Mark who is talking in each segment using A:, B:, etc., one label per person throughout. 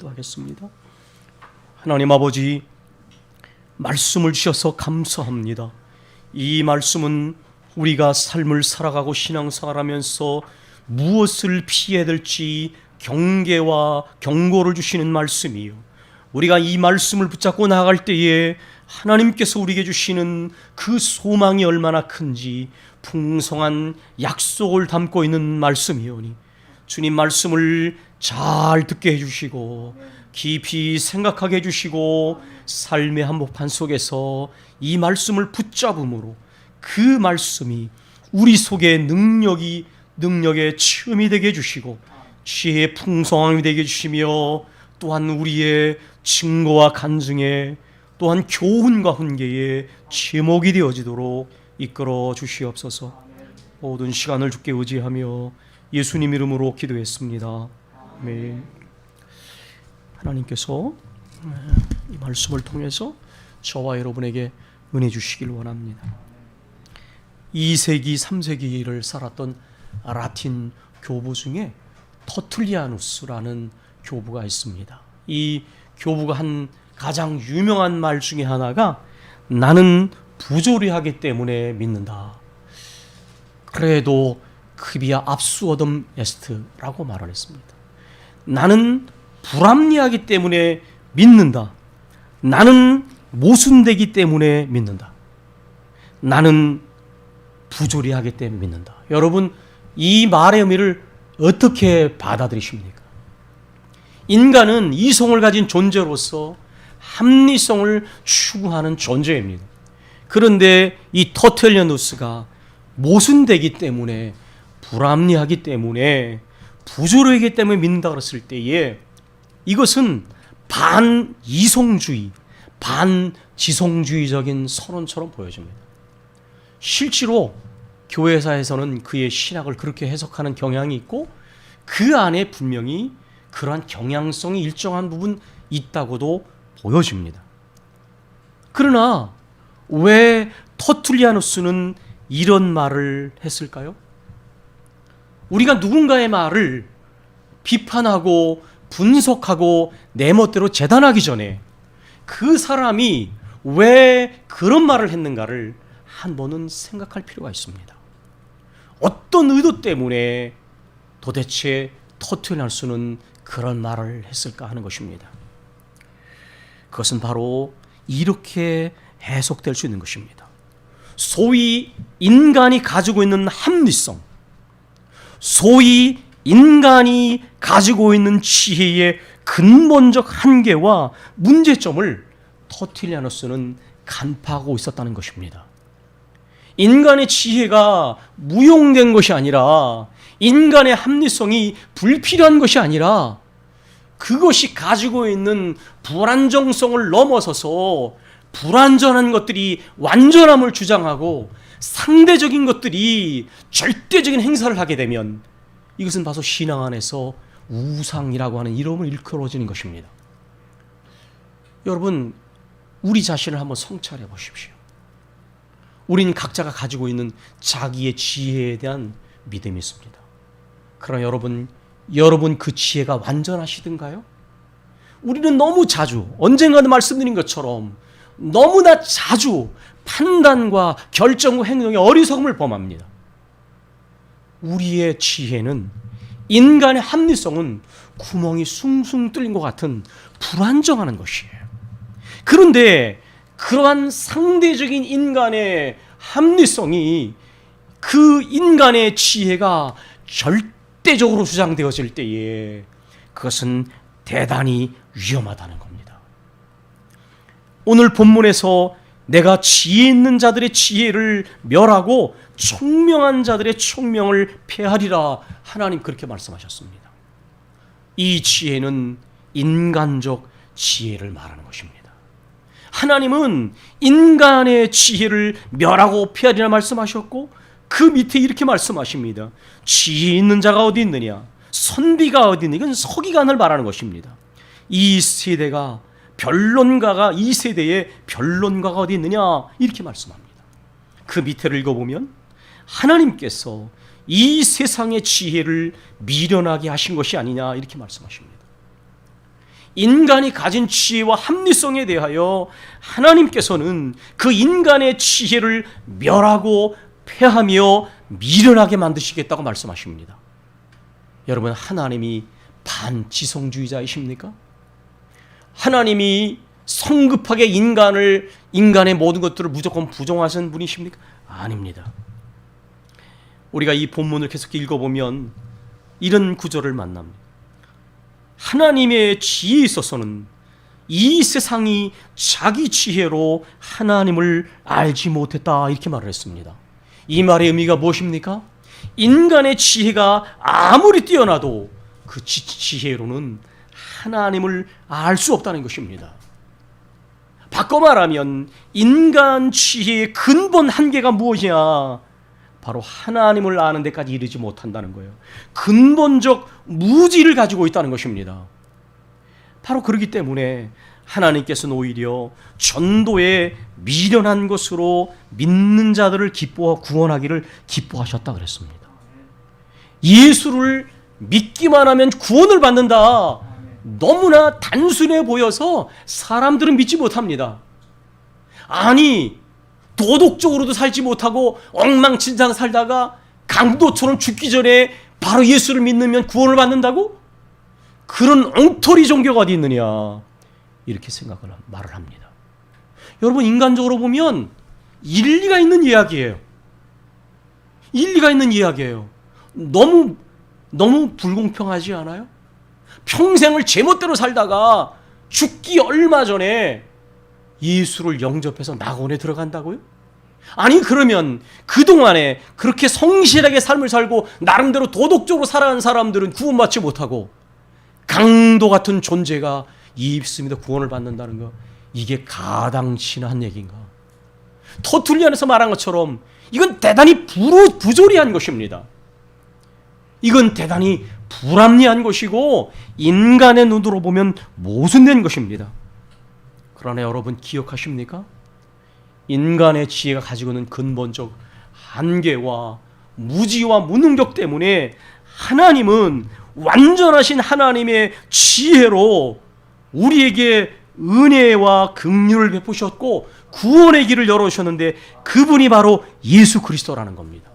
A: 기도하겠습니다. 하나님 아버지, 말씀을 주셔서 감사합니다. 이 말씀은 우리가 삶을 살아가고 신앙생활하면서 무엇을 피해야 될지 경계와 경고를 주시는 말씀이요, 우리가 이 말씀을 붙잡고 나아갈 때에 하나님께서 우리에게 주시는 그 소망이 얼마나 큰지 풍성한 약속을 담고 있는 말씀이오니 주님 말씀을 잘 듣게 해주시고 깊이 생각하게 해주시고 삶의 한복판 속에서 이 말씀을 붙잡음으로 그 말씀이 우리 속에 능력의 체험이 되게 해주시고 지혜의 풍성함이 되게 해주시며 또한 우리의 증거와 간증에 또한 교훈과 훈계의 제목이 되어지도록 이끌어 주시옵소서. 모든 시간을 주께 의지하며 예수님 이름으로 기도했습니다. 아멘. 하나님께서 이 말씀을 통해서 저와 여러분에게 은혜 주시길 원합니다. 2세기, 3세기를 살았던 라틴 교부 중에 터툴리아누스라는 교부가 있습니다. 이 교부가 한 가장 유명한 말 중에 하나가 나는 부조리하기 때문에 믿는다. 그래도 크비아 압수어덤 에스트라고 말을 했습니다. 나는 불합리하기 때문에 믿는다. 나는 모순되기 때문에 믿는다. 나는 부조리하기 때문에 믿는다. 여러분, 이 말의 의미를 어떻게 받아들이십니까? 인간은 이성을 가진 존재로서 합리성을 추구하는 존재입니다. 그런데 이 터툴리아누스가 모순되기 때문에, 불합리하기 때문에, 부조리하기 때문에 믿는다 그랬을 때에 이것은 반이성주의, 반지성주의적인 선언처럼 보여집니다. 실제로 교회사에서는 그의 신학을 그렇게 해석하는 경향이 있고 그 안에 분명히 그러한 경향성이 일정한 부분 있다고도 보여집니다. 그러나 왜 터툴리아누스는 이런 말을 했을까요? 우리가 누군가의 말을 비판하고 분석하고 내 멋대로 재단하기 전에 그 사람이 왜 그런 말을 했는가를 한 번은 생각할 필요가 있습니다. 어떤 의도 때문에 도대체 터툴리아누스는 그런 말을 했을까 하는 것입니다. 그것은 바로 이렇게 해석될 수 있는 것입니다. 소위 인간이 가지고 있는 합리성, 소위 인간이 가지고 있는 지혜의 근본적 한계와 문제점을 터툴리아누스는 간파하고 있었다는 것입니다. 인간의 지혜가 무용된 것이 아니라, 인간의 합리성이 불필요한 것이 아니라, 그것이 가지고 있는 불안정성을 넘어서서 불완전한 것들이 완전함을 주장하고 상대적인 것들이 절대적인 행사를 하게 되면 이것은 바로 신앙 안에서 우상이라고 하는 이름을 일컬어지는 것입니다. 여러분, 우리 자신을 한번 성찰해 보십시오. 우리는 각자가 가지고 있는 자기의 지혜에 대한 믿음이 있습니다. 그러나 여러분 그 지혜가 완전하시던가요? 우리는 너무 자주, 언젠가도 말씀드린 것처럼 너무나 자주 판단과 결정과 행동에 어리석음을 범합니다. 우리의 지혜는, 인간의 합리성은 구멍이 숭숭 뚫린 것 같은 불안정한 것이에요. 그런데 그러한 상대적인 인간의 합리성이 그 인간의 지혜가 절대적으로 주장되어질 때에 그것은 대단히 위험하다는 겁니다. 오늘 본문에서 내가 지혜 있는 자들의 지혜를 멸하고 총명한 자들의 총명을 폐하리라, 하나님 그렇게 말씀하셨습니다. 이 지혜는 인간적 지혜를 말하는 것입니다. 하나님은 인간의 지혜를 멸하고 폐하리라 말씀하셨고 그 밑에 이렇게 말씀하십니다. 지혜 있는 자가 어디 있느냐, 선비가 어디 있느냐. 이건 서기관을 말하는 것입니다. 이 세대가 변론가가, 이 세대의 변론가가 어디 있느냐, 이렇게 말씀합니다. 그 밑에를 읽어보면 하나님께서 이 세상의 지혜를 미련하게 하신 것이 아니냐, 이렇게 말씀하십니다. 인간이 가진 지혜와 합리성에 대하여 하나님께서는 그 인간의 지혜를 멸하고 폐하며 미련하게 만드시겠다고 말씀하십니다. 여러분, 하나님이 반지성주의자이십니까? 하나님이 성급하게 인간의 모든 것들을 무조건 부정하시는 분이십니까? 아닙니다. 우리가 이 본문을 계속 읽어보면 이런 구절을 만납니다. 하나님의 지혜에 있어서는 이 세상이 자기 지혜로 하나님을 알지 못했다, 이렇게 말을 했습니다. 이 말의 의미가 무엇입니까? 인간의 지혜가 아무리 뛰어나도 그 지혜로는 하나님을 알 수 없다는 것입니다. 바꿔 말하면 인간 지혜의 근본 한계가 무엇이냐? 바로 하나님을 아는 데까지 이르지 못한다는 거예요. 근본적 무지를 가지고 있다는 것입니다. 바로 그렇기 때문에 하나님께서는 오히려 전도에 미련한 것으로 믿는 자들을 구원하기를 기뻐하셨다 그랬습니다. 예수를 믿기만 하면 구원을 받는다. 너무나 단순해 보여서 사람들은 믿지 못합니다. 아니, 도덕적으로도 살지 못하고 엉망진창 살다가 강도처럼 죽기 전에 바로 예수를 믿으면 구원을 받는다고? 그런 엉터리 종교가 어디 있느냐, 이렇게 말을 합니다. 여러분, 인간적으로 보면 일리가 있는 이야기예요. 일리가 있는 이야기예요. 너무 불공평하지 않아요? 평생을 제멋대로 살다가 죽기 얼마 전에 예수를 영접해서 낙원에 들어간다고요? 아니, 그러면 그동안에 그렇게 성실하게 삶을 살고 나름대로 도덕적으로 살아간 사람들은 구원받지 못하고 강도 같은 존재가 예수님의 구원을 받는다는 거, 이게 가당치나 한 얘기인가? 터툴리안에서 말한 것처럼 이건 대단히 부조리한 것입니다. 이건 대단히 불합리한 것이고 인간의 눈으로 보면 모순된 것입니다. 그러나 여러분, 기억하십니까? 인간의 지혜가 가지고 있는 근본적 한계와 무지와 무능력 때문에 하나님은 완전하신 하나님의 지혜로 우리에게 은혜와 긍휼을 베푸셨고 구원의 길을 열어주셨는데, 그분이 바로 예수 그리스도라는 겁니다.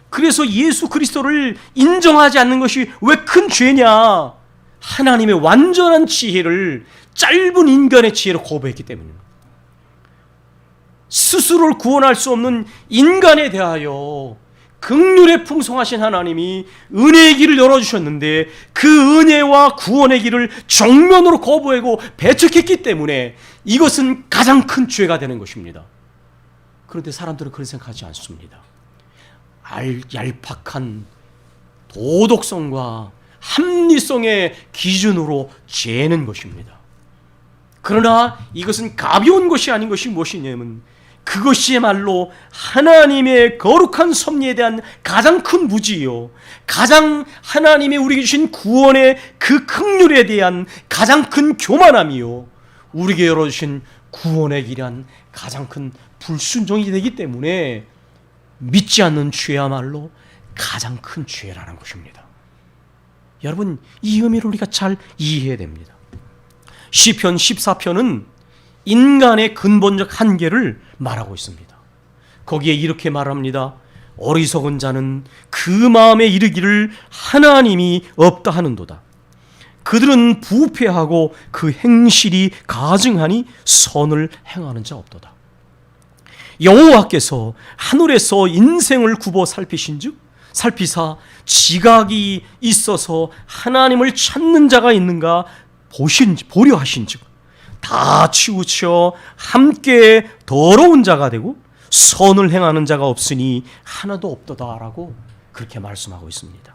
A: 그래서 예수 그리스도를 인정하지 않는 것이 왜 큰 죄냐? 하나님의 완전한 지혜를 짧은 인간의 지혜로 거부했기 때문입니다. 스스로를 구원할 수 없는 인간에 대하여 긍휼에 풍성하신 하나님이 은혜의 길을 열어주셨는데, 그 은혜와 구원의 길을 정면으로 거부하고 배척했기 때문에 이것은 가장 큰 죄가 되는 것입니다. 그런데 사람들은 그런 생각하지 않습니다. 얄팍한 도덕성과 합리성의 기준으로 재는 것입니다. 그러나 이것은 가벼운 것이 아닌 것이 무엇이냐면, 그것이야말로 하나님의 거룩한 섭리에 대한 가장 큰 무지요, 가장 하나님이 우리에게 주신 구원의 그 긍휼에 대한 가장 큰 교만함이요, 우리에게 열어주신 구원의 길이란 가장 큰 불순종이 되기 때문에 믿지 않는 죄야말로 가장 큰 죄라는 것입니다. 여러분, 이 의미를 우리가 잘 이해해야 됩니다. 시편 14편은 인간의 근본적 한계를 말하고 있습니다. 거기에 이렇게 말합니다. 어리석은 자는 그 마음에 이르기를 하나님이 없다 하는도다. 그들은 부패하고 그 행실이 가증하니 선을 행하는 자 없도다. 여호와께서 하늘에서 인생을 굽어 살피사 지각이 있어서 하나님을 찾는 자가 있는가 보려 하신즉 다 치우쳐 함께 더러운 자가 되고 선을 행하는 자가 없으니 하나도 없도다라고 그렇게 말씀하고 있습니다.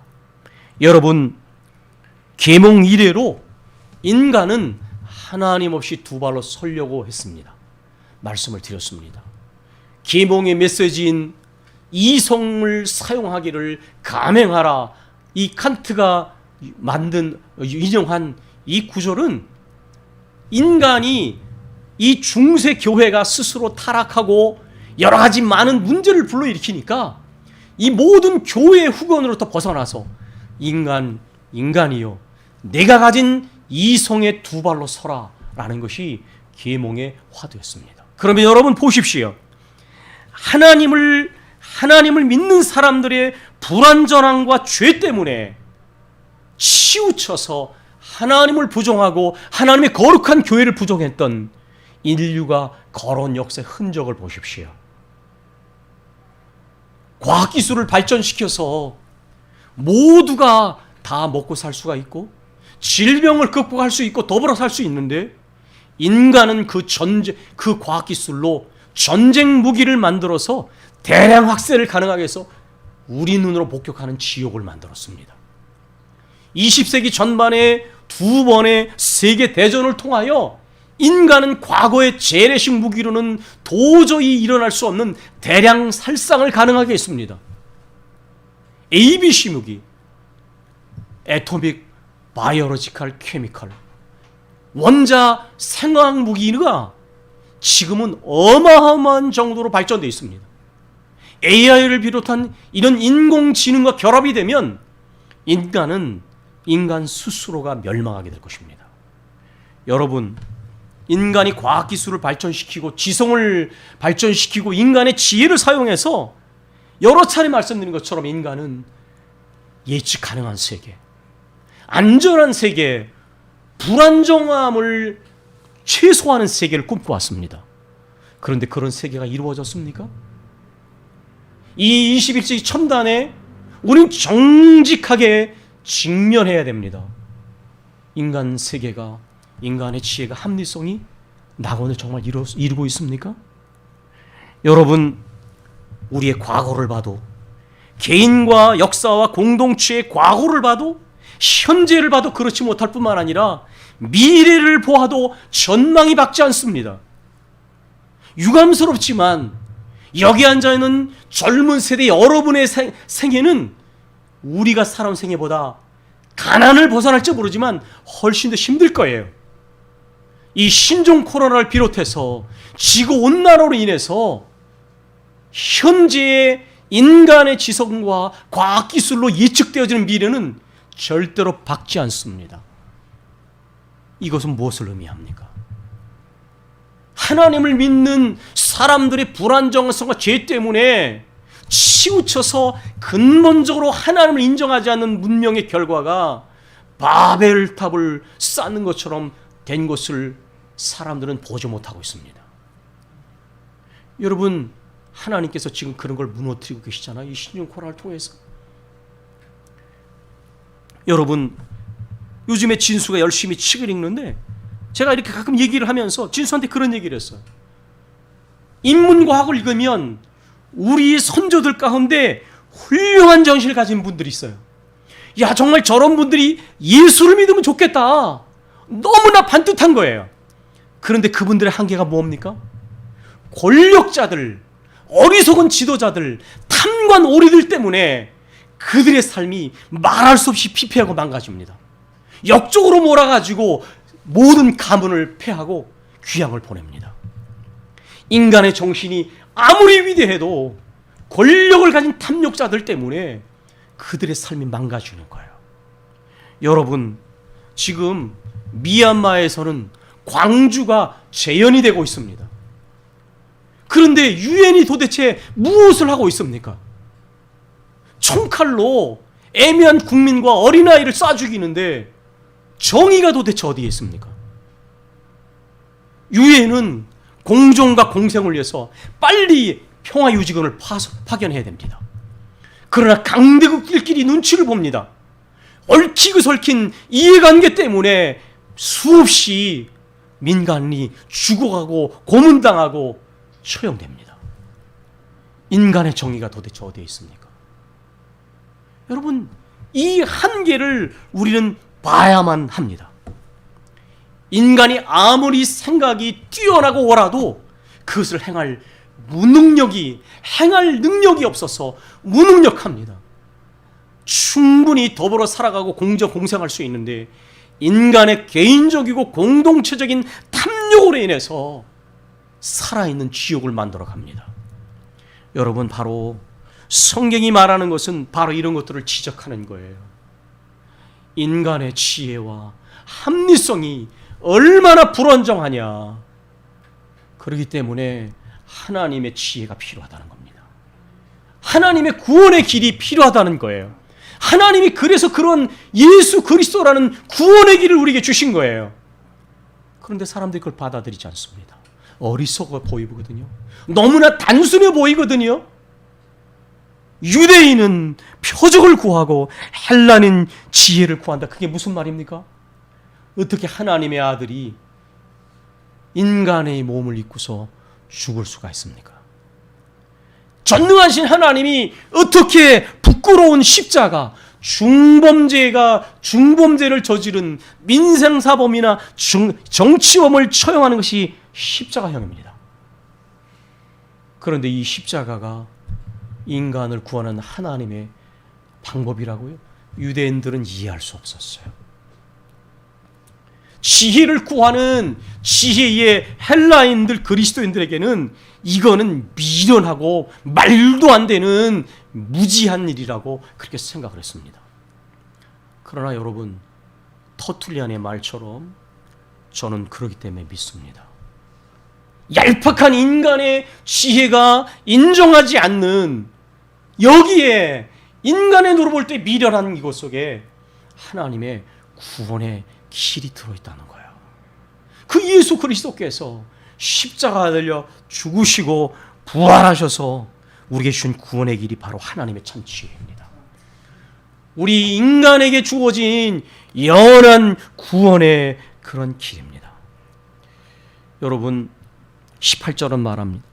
A: 여러분, 계몽 이래로 인간은 하나님 없이 두 발로 서려고 했습니다. 말씀을 드렸습니다. 계몽의 메시지인 이성을 사용하기를 감행하라, 이 칸트가 인용한 이 구절은 인간이 이 중세 교회가 스스로 타락하고 여러 가지 많은 문제를 불러일으키니까 이 모든 교회의 후건으로부터 벗어나서 인간이요, 내가 가진 이성의 두 발로 서라라는 것이 계몽의 화두였습니다. 그러면 여러분 보십시오. 하나님을 믿는 사람들의 불완전함과 죄 때문에 치우쳐서 하나님을 부정하고 하나님의 거룩한 교회를 부정했던 인류가 걸어온 역사의 흔적을 보십시오. 과학기술을 발전시켜서 모두가 다 먹고 살 수가 있고 질병을 극복할 수 있고 더불어 살 수 있는데, 인간은 그 과학기술로 전쟁 무기를 만들어서 대량 학살을 가능하게 해서 우리 눈으로 목격하는 지옥을 만들었습니다. 20세기 전반에 두 번의 세계 대전을 통하여 인간은 과거의 재래식 무기로는 도저히 일어날 수 없는 대량 살상을 가능하게 했습니다. ABC 무기, 애토믹 바이오로지컬 케미컬, 원자 생화학 무기가 지금은 어마어마한 정도로 발전되어 있습니다. AI를 비롯한 이런 인공지능과 결합이 되면 인간 스스로가 멸망하게 될 것입니다. 여러분, 인간이 과학기술을 발전시키고 지성을 발전시키고 인간의 지혜를 사용해서 여러 차례 말씀드린 것처럼 인간은 예측 가능한 세계, 안전한 세계, 불안정함을 최소화하는 세계를 꿈꿔왔습니다. 그런데 그런 세계가 이루어졌습니까? 이 21세기 첨단에 우리는 정직하게 직면해야 됩니다. 인간 세계가, 인간의 지혜가, 합리성이 낙원을 정말 이루고 있습니까? 여러분, 우리의 과거를 봐도, 개인과 역사와 공동체의 과거를 봐도, 현재를 봐도 그렇지 못할 뿐만 아니라 미래를 보아도 전망이 밝지 않습니다. 유감스럽지만 여기 앉아있는 젊은 세대 여러분의 생애는 우리가 살아온 생애보다 가난을 벗어날지 모르지만 훨씬 더 힘들 거예요. 이 신종 코로나를 비롯해서 지구온난화로 인해서 현재의 인간의 지성과 과학기술로 예측되어지는 미래는 절대로 밝지 않습니다. 이것은 무엇을 의미합니까? 하나님을 믿는 사람들의 불안정성과 죄 때문에 치우쳐서 근본적으로 하나님을 인정하지 않는 문명의 결과가 바벨탑을 쌓는 것처럼 된 것을 사람들은 보지 못하고 있습니다. 여러분, 하나님께서 지금 그런 걸 무너뜨리고 계시잖아요. 이 신종 코로나를 통해서. 여러분, 요즘에 진수가 열심히 책을 읽는데 제가 이렇게 가끔 얘기를 하면서 진수한테 그런 얘기를 했어요. 인문과학을 읽으면 우리 선조들 가운데 훌륭한 정신을 가진 분들이 있어요. 야, 정말 저런 분들이 예수를 믿으면 좋겠다. 너무나 반듯한 거예요. 그런데 그분들의 한계가 뭡니까? 권력자들, 어리석은 지도자들, 탐관 오리들 때문에 그들의 삶이 말할 수 없이 피폐하고 망가집니다. 역적으로 몰아가지고 모든 가문을 패하고 귀양을 보냅니다. 인간의 정신이 아무리 위대해도 권력을 가진 탐욕자들 때문에 그들의 삶이 망가지는 거예요. 여러분, 지금 미얀마에서는 광주가 재현이 되고 있습니다. 그런데 유엔이 도대체 무엇을 하고 있습니까? 총칼로 애매한 국민과 어린아이를 쏴 죽이는데 정의가 도대체 어디에 있습니까? 유엔은 공존과 공생을 위해서 빨리 평화유지군을 파견해야 됩니다. 그러나 강대국들끼리 눈치를 봅니다. 얽히고 설킨 이해관계 때문에 수없이 민간이 죽어가고 고문당하고 처형됩니다. 인간의 정의가 도대체 어디에 있습니까? 여러분, 이 한계를 우리는 봐야만 합니다. 인간이 아무리 생각이 뛰어나고 오라도 그것을 행할 능력이 없어서 무능력합니다. 충분히 더불어 살아가고 공생할 수 있는데 인간의 개인적이고 공동체적인 탐욕으로 인해서 살아있는 지옥을 만들어 갑니다. 여러분, 바로 성경이 말하는 것은 바로 이런 것들을 지적하는 거예요. 인간의 지혜와 합리성이 얼마나 불완전하냐. 그렇기 때문에 하나님의 지혜가 필요하다는 겁니다. 하나님의 구원의 길이 필요하다는 거예요. 하나님이 그래서 그런 예수 그리스도라는 구원의 길을 우리에게 주신 거예요. 그런데 사람들이 그걸 받아들이지 않습니다. 어리석어 보이거든요. 너무나 단순해 보이거든요. 유대인은 표적을 구하고 헬라는 지혜를 구한다. 그게 무슨 말입니까? 어떻게 하나님의 아들이 인간의 몸을 입고서 죽을 수가 있습니까? 전능하신 하나님이 어떻게 부끄러운 십자가, 중범죄를 저지른 민생사범이나 정치범을 처형하는 것이 십자가형입니다. 그런데 이 십자가가 인간을 구하는 하나님의 방법이라고요? 유대인들은 이해할 수 없었어요. 지혜를 구하는 지혜의 헬라인들, 그리스도인들에게는 이거는 미련하고 말도 안 되는 무지한 일이라고 그렇게 생각을 했습니다. 그러나 여러분, 터툴리안의 말처럼 저는 그렇기 때문에 믿습니다. 얄팍한 인간의 지혜가 인정하지 않는, 여기에 인간의 눈으로 볼 때 미련한 이것 속에 하나님의 구원의 길이 들어있다는 거예요. 그 예수 그리스도께서 십자가가 달려 죽으시고 부활하셔서 우리에게 주신 구원의 길이 바로 하나님의 참 지혜입니다. 우리 인간에게 주어진 영원한 구원의 그런 길입니다. 여러분, 18절은 말합니다.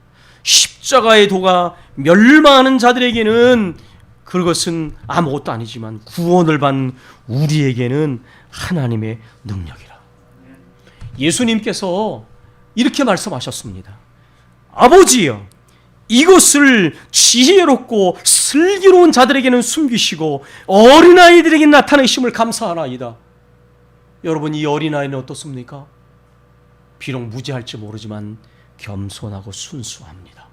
A: 십자가의 도가 멸망하는 자들에게는 그것은 아무것도 아니지만 구원을 받는 우리에게는 하나님의 능력이라. 예수님께서 이렇게 말씀하셨습니다. 아버지여, 이것을 지혜롭고 슬기로운 자들에게는 숨기시고 어린아이들에게 나타내심을 감사하나이다. 여러분, 이 어린아이는 어떻습니까? 비록 무지할지 모르지만 겸손하고 순수합니다.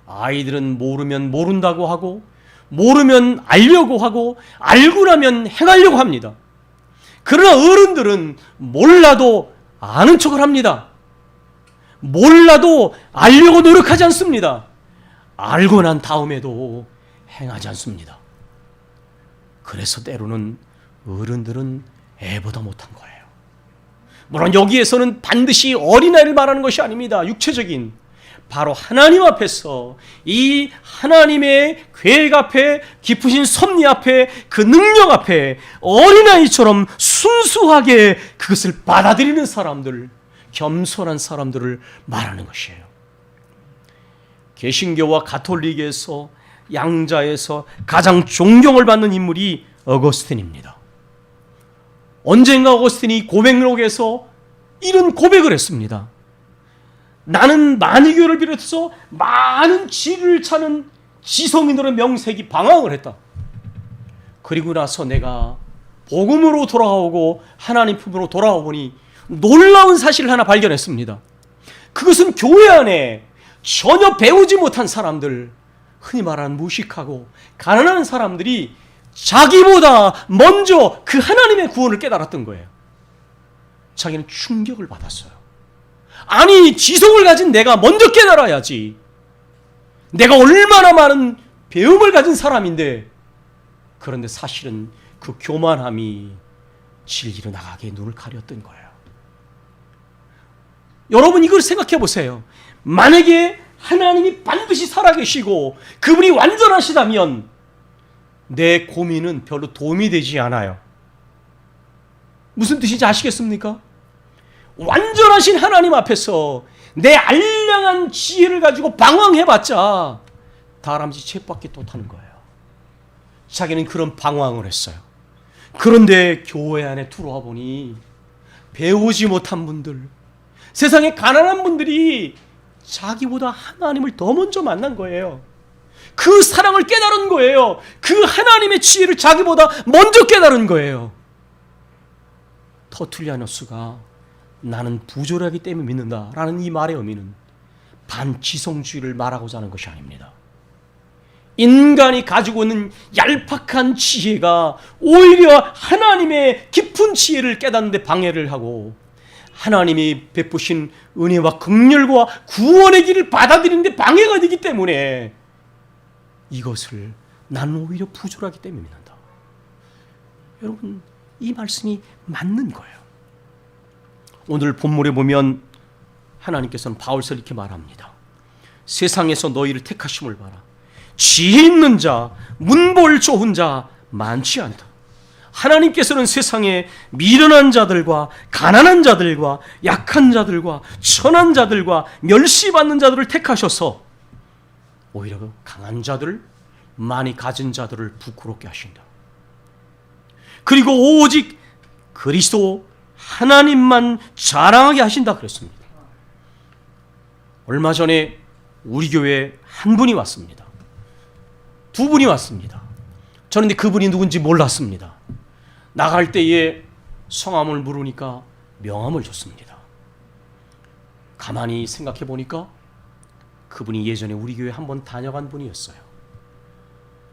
A: 아이들은 모르면 모른다고 하고, 모르면 알려고 하고, 알고 나면 행하려고 합니다. 그러나 어른들은 몰라도 아는 척을 합니다. 몰라도 알려고 노력하지 않습니다. 알고 난 다음에도 행하지 않습니다. 그래서 때로는 어른들은 애보다 못한 거예요. 물론 여기에서는 반드시 어린아이를 말하는 것이 아닙니다. 육체적인, 바로 하나님 앞에서, 이 하나님의 계획 앞에, 깊으신 섭리 앞에, 그 능력 앞에 어린아이처럼 순수하게 그것을 받아들이는 사람들, 겸손한 사람들을 말하는 것이에요. 개신교와 가톨릭에서, 양자에서 가장 존경을 받는 인물이 어거스틴입니다. 언젠가 어거스틴이 고백록에서 이런 고백을 했습니다. 나는 만유교를 비롯해서 많은 지를 찾는 지성인들의 명색이 방황을 했다. 그리고 나서 내가 복음으로 돌아오고 하나님 품으로 돌아와 보니 놀라운 사실을 하나 발견했습니다. 그것은 교회 안에 전혀 배우지 못한 사람들, 흔히 말하는 무식하고 가난한 사람들이 자기보다 먼저 그 하나님의 구원을 깨달았던 거예요. 자기는 충격을 받았어요. 아니, 지성을 가진 내가 먼저 깨달아야지. 내가 얼마나 많은 배움을 가진 사람인데. 그런데 사실은 그 교만함이 진리로 나가게 눈을 가렸던 거예요. 여러분, 이걸 생각해 보세요. 만약에 하나님이 반드시 살아계시고 그분이 완전하시다면 내 고민은 별로 도움이 되지 않아요. 무슨 뜻인지 아시겠습니까? 완전하신 하나님 앞에서 내 알량한 지혜를 가지고 방황해봤자 다람쥐 쳇바퀴 못하는 거예요. 자기는 그런 방황을 했어요. 그런데 교회 안에 들어와 보니 배우지 못한 분들, 세상에 가난한 분들이 자기보다 하나님을 더 먼저 만난 거예요. 그 사랑을 깨달은 거예요. 그 하나님의 지혜를 자기보다 먼저 깨달은 거예요. 터툴리아누스가 나는 부조리하기 때문에 믿는다라는 이 말의 의미는 반지성주의를 말하고자 하는 것이 아닙니다. 인간이 가지고 있는 얄팍한 지혜가 오히려 하나님의 깊은 지혜를 깨닫는 데 방해를 하고 하나님이 베푸신 은혜와 긍휼과 구원의 길을 받아들이는 데 방해가 되기 때문에 이것을 나는 오히려 부조하기 때문입니다. 여러분, 이 말씀이 맞는 거예요. 오늘 본문에 보면 하나님께서는 바울서 이렇게 말합니다. 세상에서 너희를 택하심을 봐라. 지혜 있는 자, 문볼 좋은 자 많지 않다. 하나님께서는 세상에 미련한 자들과 가난한 자들과 약한 자들과 천한 자들과 멸시받는 자들을 택하셔서 오히려 강한 자들, 많이 가진 자들을 부끄럽게 하신다. 그리고 오직 그리스도 하나님만 자랑하게 하신다 그랬습니다. 얼마 전에 우리 교회에 한 분이 왔습니다. 두 분이 왔습니다. 저는 근데 그분이 누군지 몰랐습니다. 나갈 때에 성함을 물으니까 명함을 줬습니다. 가만히 생각해 보니까 그분이 예전에 우리 교회 한번 다녀간 분이었어요.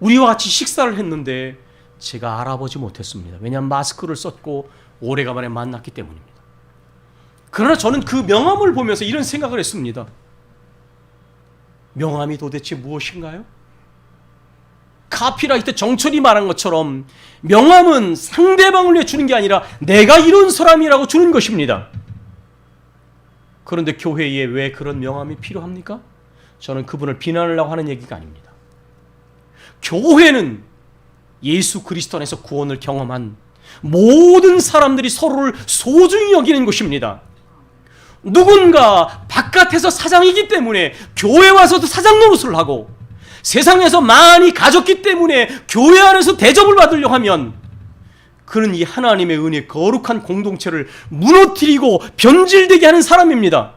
A: 우리와 같이 식사를 했는데 제가 알아보지 못했습니다. 왜냐하면 마스크를 썼고 오래간만에 만났기 때문입니다. 그러나 저는 그 명함을 보면서 이런 생각을 했습니다. 명함이 도대체 무엇인가요? 카피라이트 정철이 말한 것처럼 명함은 상대방을 위해 주는 게 아니라 내가 이런 사람이라고 주는 것입니다. 그런데 교회에 왜 그런 명함이 필요합니까? 저는 그분을 비난하려고 하는 얘기가 아닙니다. 교회는 예수 그리스도 안에서 구원을 경험한 모든 사람들이 서로를 소중히 여기는 곳입니다. 누군가 바깥에서 사장이기 때문에 교회 와서도 사장 노릇을 하고 세상에서 많이 가졌기 때문에 교회 안에서 대접을 받으려고 하면 그는 이 하나님의 은혜 거룩한 공동체를 무너뜨리고 변질되게 하는 사람입니다.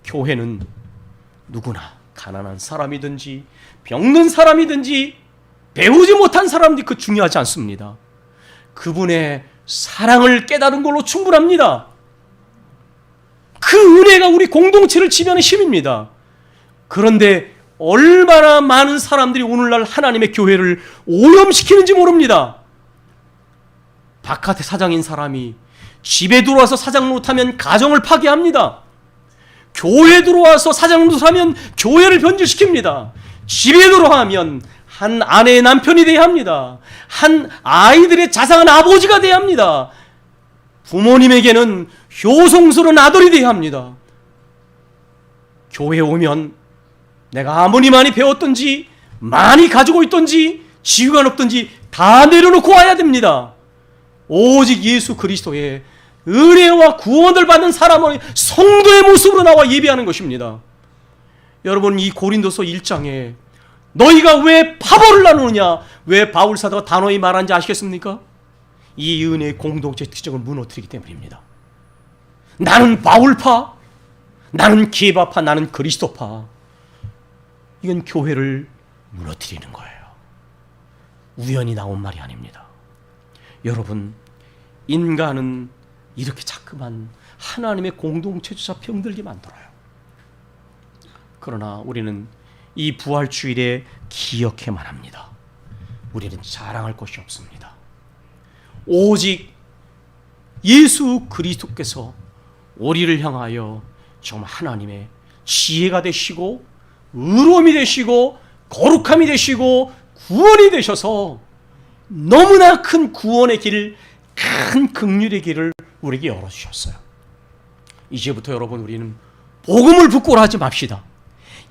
A: 교회는 누구나 가난한 사람이든지 병든 사람이든지 배우지 못한 사람들이 그 중요하지 않습니다. 그분의 사랑을 깨달은 걸로 충분합니다. 그 은혜가 우리 공동체를 지배하는 힘입니다. 그런데 얼마나 많은 사람들이 오늘날 하나님의 교회를 오염시키는지 모릅니다. 바깥에 사장인 사람이 집에 들어와서 사장 노릇하면 가정을 파괴합니다. 교회에 들어와서 사장 노릇하면 교회를 변질시킵니다. 집에 들어가면 한 아내의 남편이 돼야 합니다. 한 아이들의 자상한 아버지가 돼야 합니다. 부모님에게는 효성스러운 아들이 돼야 합니다. 교회에 오면 내가 아무리 많이 배웠든지 많이 가지고 있든지 지위가 높든지 다 내려놓고 와야 됩니다. 오직 예수 그리스도의 은혜와 구원을 받는 사람은 성도의 모습으로 나와 예배하는 것입니다. 여러분, 이 고린도서 1장에 너희가 왜 파벌을 나누느냐, 왜 바울 사도가 단호히 말한지 아시겠습니까? 이 은혜의 공동체 특징을 무너뜨리기 때문입니다. 나는 바울파, 나는 게바파, 나는 그리스도파. 이건 교회를 무너뜨리는 거예요. 우연히 나온 말이 아닙니다. 여러분, 인간은 이렇게 자꾸만 하나님의 공동체조차 병들게 만들어요. 그러나 우리는 이 부활주일에 기억해만 합니다. 우리는 자랑할 것이 없습니다. 오직 예수 그리스도께서 우리를 향하여 정말 하나님의 지혜가 되시고 의로움이 되시고 거룩함이 되시고 구원이 되셔서 너무나 큰 구원의 길을, 큰 긍휼의 길을 우리에게 열어주셨어요. 이제부터 여러분, 우리는 복음을 부끄러워하지 맙시다.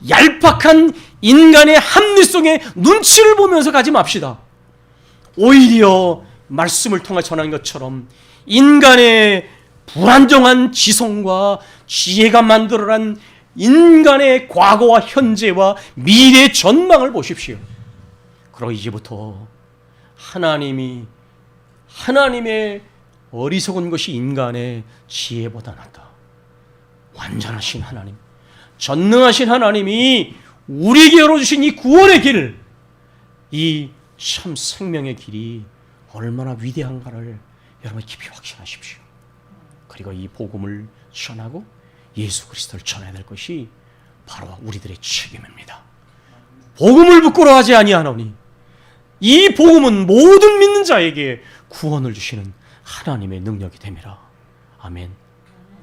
A: 얄팍한 인간의 합리성의 눈치를 보면서 가지 맙시다. 오히려 말씀을 통해 전하는 것처럼 인간의 불안정한 지성과 지혜가 만들어낸 인간의 과거와 현재와 미래의 전망을 보십시오. 그리고 이제부터 하나님의 어리석은 것이 인간의 지혜보다 낫다. 완전하신 하나님, 전능하신 하나님이 우리에게 열어주신 이 구원의 길, 이 참 생명의 길이 얼마나 위대한가를 여러분 깊이 확신하십시오. 그리고 이 복음을 전하고 예수 그리스도를 전해야 될 것이 바로 우리들의 책임입니다. 복음을 부끄러워하지 아니하노니 이 복음은 모든 믿는 자에게 구원을 주시는 하나님의 능력이 됨이라. 아멘.